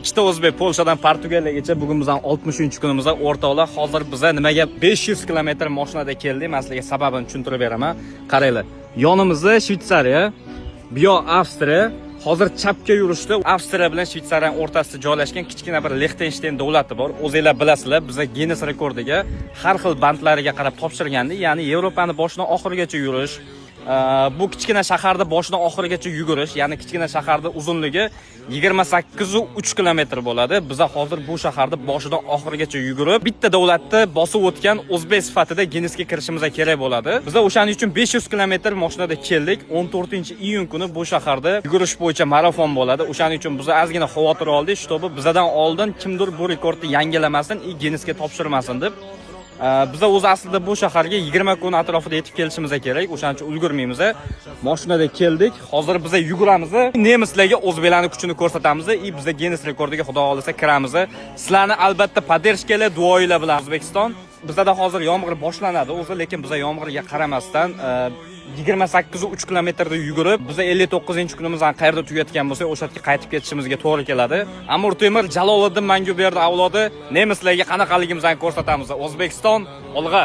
ikkita o'zbek Polshadan Portugaliyagacha bugun bizning 60-kunimizda o'rtoqlar. Hozir biz nimaga 500 kilometr mashinada keldik? Men sizlarga sababini tushuntirib beraman. Qaranglar. Yonimizda Shvetsariya, bu yoq Avstriya. Hozir chapga yurishdi. Avstriya bilan Shvetsariyaning o'rtasida joylashgan kichkina bir Liechtenstein davlati bor. O'zingizlar bilasizlar, biz Guinness rekordiga har xil bandlariga qarab topshirgandi. Ya'ni Yevropani boshidan oxirigacha yurish, bu kichkina shaharda boshidan oxirigacha yugurish, ya'ni kichkina shaharda uzunligi 28,3 kilometr bo'ladi. Biz hozir bu shaharda boshidan oxirigacha yugurib, bitta davlatda bosib o'tgan o'zbek sifatida Guinnessga kirishimiz kerak bo'ladi. Biz o'shaning uchun 500 kilometr mashinada keldik. 14-iyun kuni bu shaharda yugurish bo'yicha marafon bo'ladi. O'shaning uchun biz ozgina xavotir oldik, shtobi bizdan oldin kimdir bu rekordni yangilamasin, Guinnessga topshirmasin deb. Biz o'zi aslida bu shaharga 20 kun atrofida yetib kelishimiz kerak. O'shaning uchun ulgurmaymiz. Mashinada keldik. Hozir biz yuguramiz. Nemislarga o'zbeklarning kuchini ko'rsatamiz. Biz Guinness rekordiga xudo xolisa kiramiz. Sizlarni albatta poddershkalar, duoinglar bilan O'zbekiston. Bizda hozir yomg'ir boshlanadi o'zi, lekin biz yomg'irga qaramasdan 28,3 kilometrda yugurib, biz 59-kunimizni qayerda tugatgan bo'lsak, o'sha yerga qaytib ketishimizga to'g'ri keladi. Amir Temur Jaloliddin Manguberdi avlodi nemislarga qanaqaligimizni ko'rsatamiz. O'zbekiston olg'a.